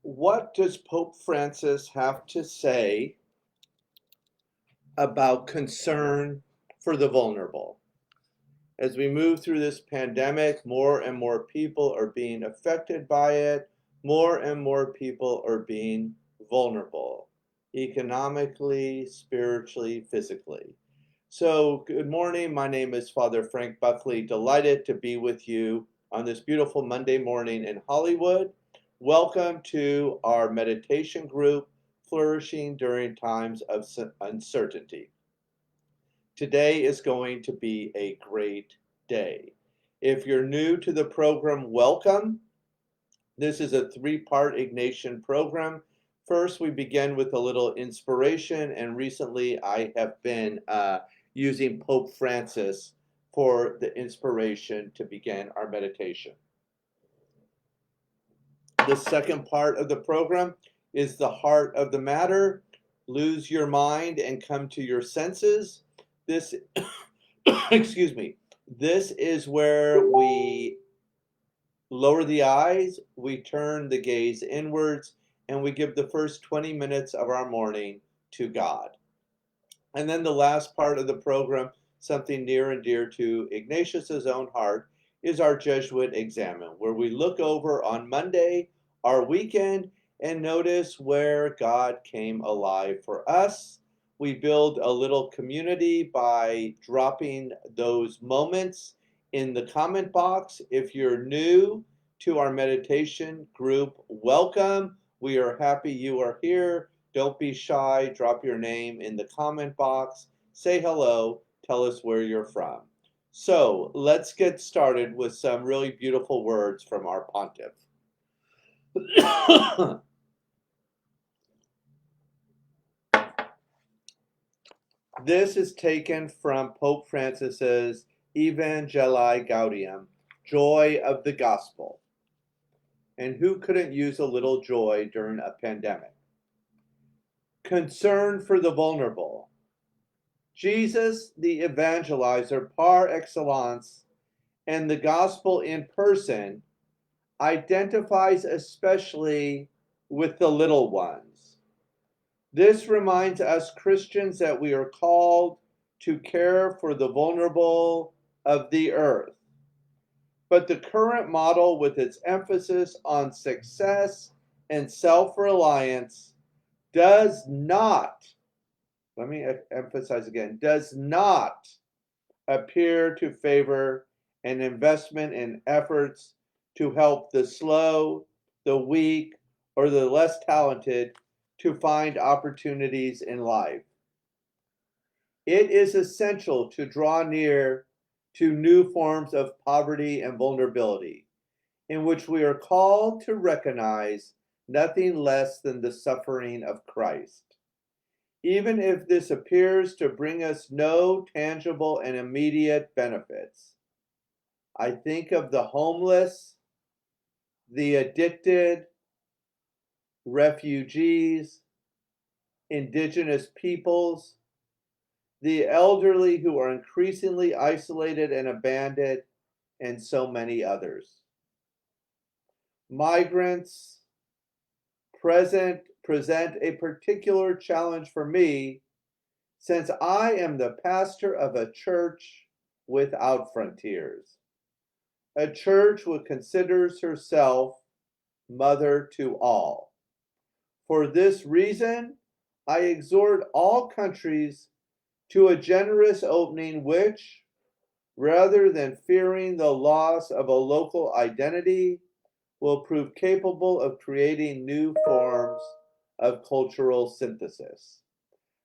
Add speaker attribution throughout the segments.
Speaker 1: What does Pope Francis have to say about concern for the vulnerable? As we move through this pandemic, more and more people are being affected by it. More and more people are being vulnerable, economically, spiritually, physically. So, good morning. My name is Father Frank Buckley. Delighted to be with you on this beautiful Monday morning in Hollywood. Welcome to our meditation group, Flourishing During Times of Uncertainty. Today is going to be a great day. If you're new to the program, welcome. This is a three-part Ignatian program. First, we begin with a little inspiration, and recently I have been using Pope Francis for the inspiration to begin our meditation. The second part of the program is the heart of the matter. Lose your mind and come to your senses. This, excuse me, this is where we lower the eyes, we turn the gaze inwards, and we give the first 20 minutes of our morning to God. And then the last part of the program, something near and dear to Ignatius's own heart, is our Jesuit Examen, where we look over on Monday, our weekend, and notice where God came alive for us. We build a little community by dropping those moments in the comment box. If you're new to our meditation group, welcome. We are happy you are here. Don't be shy. Drop your name in the comment box. Say hello. Tell us where you're from. So let's get started with some really beautiful words from our pontiff. This is taken from Pope Francis's Evangelii Gaudium, Joy of the Gospel. And who couldn't use a little joy during a pandemic? Concern for the vulnerable. Jesus, the evangelizer par excellence, and the gospel in person, identifies especially with the little ones. This reminds us Christians that we are called to care for the vulnerable of the earth. But the current model, with its emphasis on success and self-reliance, does not, let me emphasize again, does not appear to favor an investment in efforts to help the slow, the weak, or the less talented to find opportunities in life. It is essential to draw near to new forms of poverty and vulnerability, in which we are called to recognize nothing less than the suffering of Christ. Even if this appears to bring us no tangible and immediate benefits. I think of the homeless, the addicted, refugees, indigenous peoples, the elderly who are increasingly isolated and abandoned, and so many others. Migrants present a particular challenge for me, since I am the pastor of a church without frontiers, a church which considers herself mother to all. For this reason, I exhort all countries to a generous opening which, rather than fearing the loss of a local identity, will prove capable of creating new forms of cultural synthesis.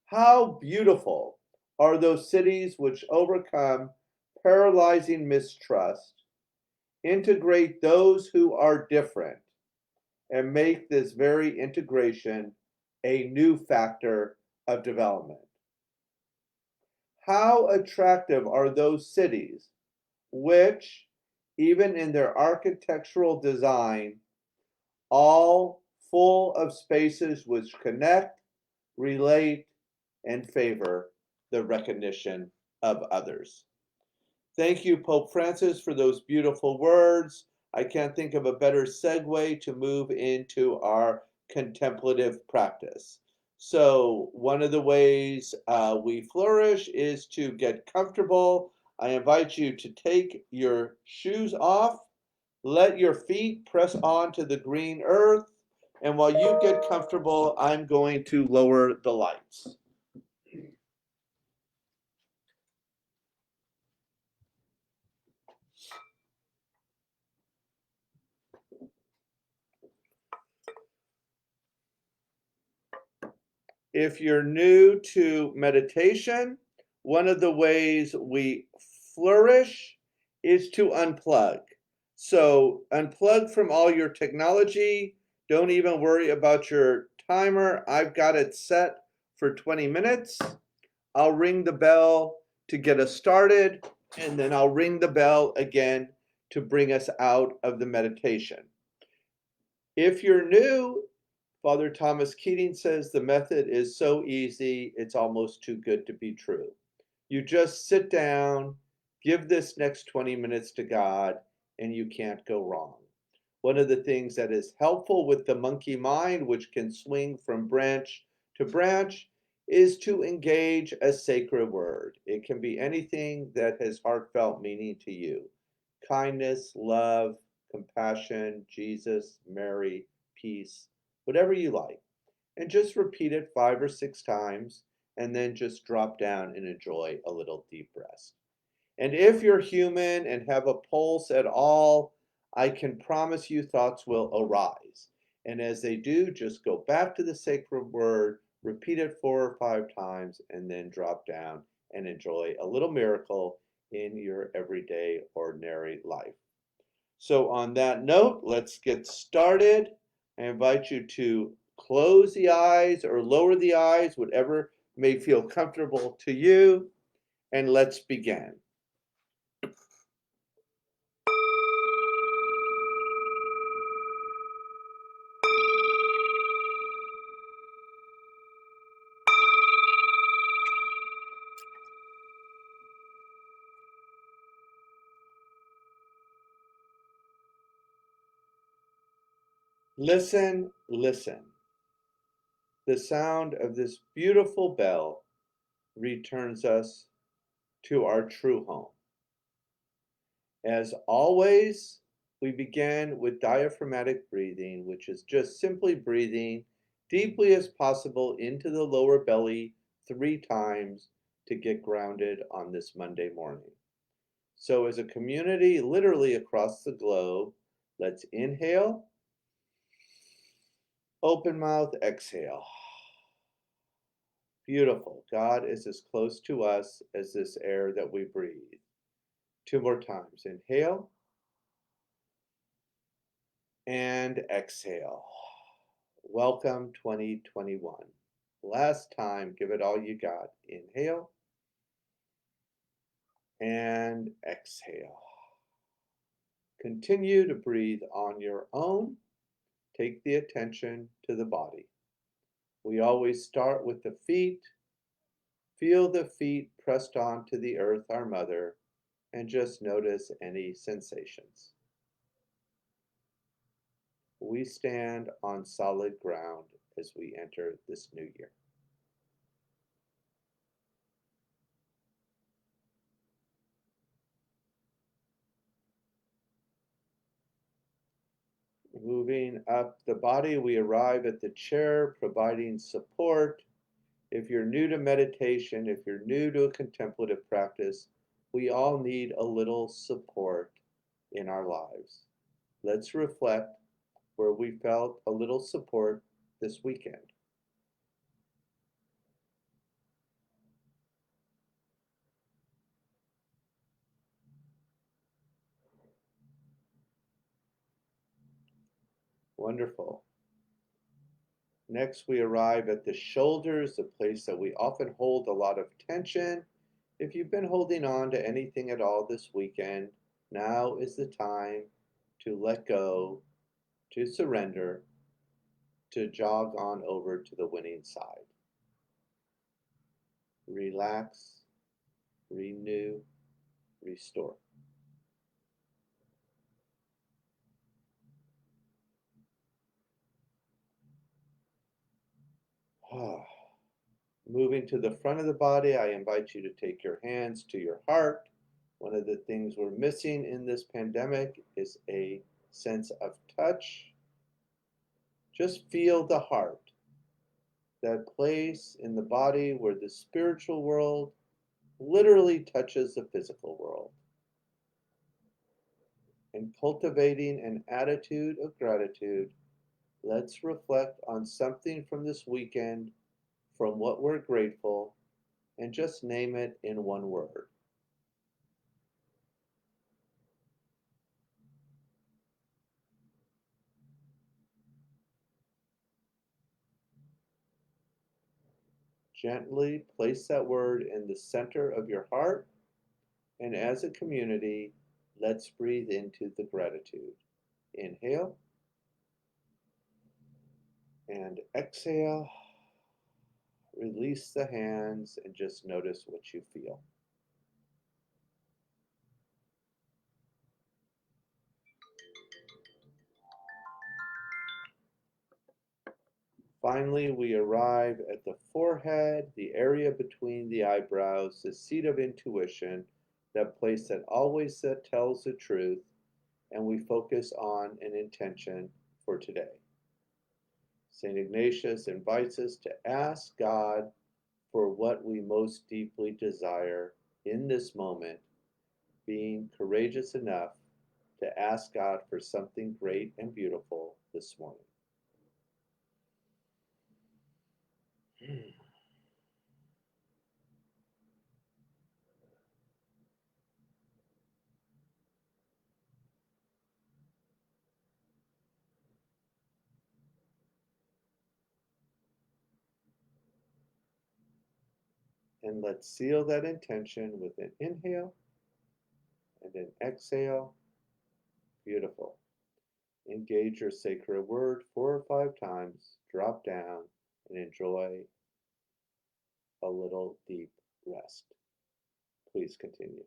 Speaker 1: How beautiful are those cities which overcome paralyzing mistrust, integrate those who are different, and make this very integration a new factor of development. How attractive are those cities which, even in their architectural design, all full of spaces which connect, relate, and favor the recognition of others. Thank you, Pope Francis, for those beautiful words. I can't think of a better segue to move into our contemplative practice. So one of the ways we flourish is to get comfortable. I invite you to take your shoes off, let your feet press onto the green earth, and while you get comfortable, I'm going to lower the lights. If you're new to meditation, one of the ways we flourish is to unplug. So unplug from all your technology. Don't even worry about your timer. I've got it set for 20 minutes. I'll ring the bell to get us started, and then I'll ring the bell again to bring us out of the meditation. If you're new, Father Thomas Keating says the method is so easy, it's almost too good to be true. You just sit down, give this next 20 minutes to God, and you can't go wrong. One of the things that is helpful with the monkey mind, which can swing from branch to branch, is to engage a sacred word. It can be anything that has heartfelt meaning to you. Kindness, love, compassion, Jesus, Mary, peace, whatever you like. And just repeat it 5 or 6 times, and then just drop down and enjoy a little deep rest. And if you're human and have a pulse at all, I can promise you thoughts will arise. And as they do, just go back to the sacred word, repeat it 4 or 5 times, and then drop down and enjoy a little miracle in your everyday, ordinary life. So on that note, let's get started. I invite you to close the eyes or lower the eyes, whatever may feel comfortable to you, and let's begin. Listen, listen. The sound of this beautiful bell returns us to our true home. As always, we begin with diaphragmatic breathing, which is just simply breathing deeply as possible into the lower belly 3 times to get grounded on this Monday morning. So as a community, literally across the globe, let's inhale, open mouth, exhale. Beautiful. God is as close to us as this air that we breathe. 2 more times. Inhale and exhale. Welcome 2021. Last time, give it all you got. Inhale and exhale. Continue to breathe on your own. Take the attention to the body. We always start with the feet. Feel the feet pressed onto the earth, our mother, and just notice any sensations. We stand on solid ground as we enter this new year. Moving up the body, we arrive at the chair, providing support. If you're new to meditation, if you're new to a contemplative practice, we all need a little support in our lives. Let's reflect where we felt a little support this weekend. Wonderful. Next, we arrive at the shoulders, the place that we often hold a lot of tension. If you've been holding on to anything at all this weekend, now is the time to let go, to surrender, to jog on over to the winning side. Relax, renew, restore. Moving to the front of the body, I invite you to take your hands to your heart. One of the things we're missing in this pandemic is a sense of touch. Just feel the heart, that place in the body where the spiritual world literally touches the physical world. And cultivating an attitude of gratitude, let's reflect on something from this weekend, from what we're grateful, and just name it in one word. Gently place that word in the center of your heart, and as a community, let's breathe into the gratitude. Inhale and exhale. Release the hands and just notice what you feel. Finally, we arrive at the forehead, the area between the eyebrows, the seat of intuition, that place that always that tells the truth, and we focus on an intention for today. St. Ignatius invites us to ask God for what we most deeply desire in this moment, being courageous enough to ask God for something great and beautiful this morning. And let's seal that intention with an inhale and an exhale. Beautiful. Engage your sacred word 4 or 5 times, drop down, and enjoy a little deep rest. Please continue.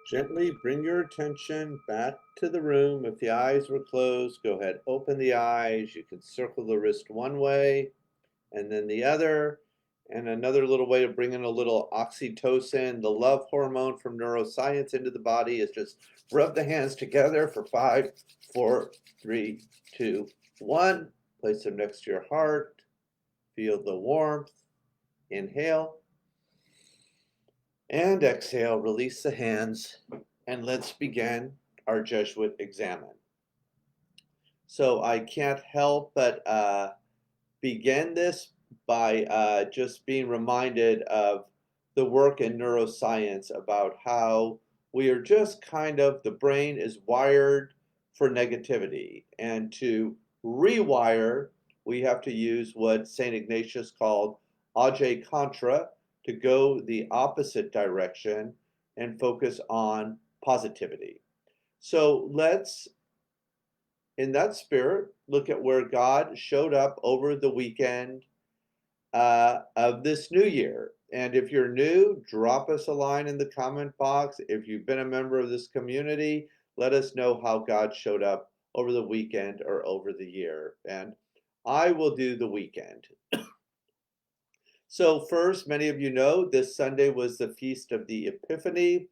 Speaker 1: Gently bring your attention back to the room. If the eyes were closed, go ahead, open the eyes. You can circle the wrist one way and then the other. And another little way to bring in a little oxytocin, the love hormone from neuroscience, into the body is just rub the hands together for 5, 4, 3, 2, 1. Place them next to your heart. Feel the warmth. Inhale and exhale. Release the hands. And let's begin our Jesuit examen. So I can't help but begin this by just being reminded of the work in neuroscience about how we are just kind of, the brain is wired for negativity. And to rewire, we have to use what St. Ignatius called age contra, to go the opposite direction and focus on positivity. So let's, in that spirit, look at where God showed up over the weekend of this new year. And if you're new, drop us a line in the comment box. If you've been a member of this community, let us know how God showed up over the weekend or over the year. And I will do the weekend. So first, many of you know, this Sunday was the Feast of the Epiphany,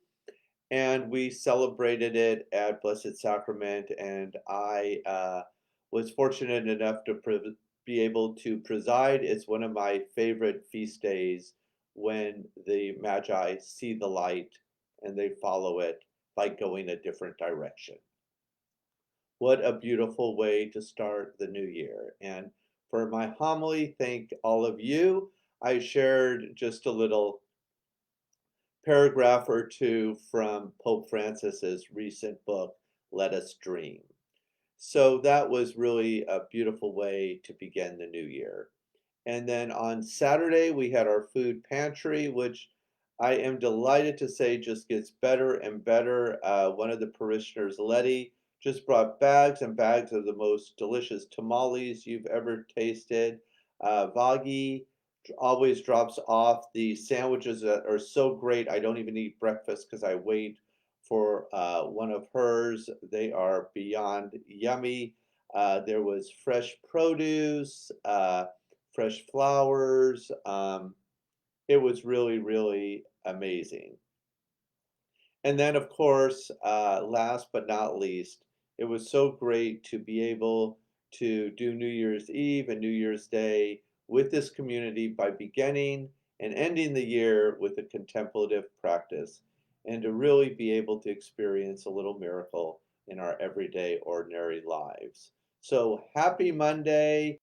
Speaker 1: and we celebrated it at Blessed Sacrament, and I was fortunate enough to be able to preside. It's one of my favorite feast days, when the Magi see the light and they follow it by going a different direction. What a beautiful way to start the new year. And for my homily, thank all of you. I shared just a little paragraph or two from Pope Francis's recent book, Let Us Dream. So that was really a beautiful way to begin the new year. And then on Saturday, we had our food pantry, which I am delighted to say just gets better and better. One of the parishioners, Letty, just brought bags and bags of the most delicious tamales you've ever tasted. Vagi always drops off the sandwiches that are so great. I don't even eat breakfast because I wait for one of hers. They are beyond yummy. There was fresh produce, fresh flowers. It was really, really amazing. And then, of course, last but not least, it was so great to be able to do New Year's Eve and New Year's Day with this community by beginning and ending the year with a contemplative practice, and to really be able to experience a little miracle in our everyday, ordinary lives. So happy Monday.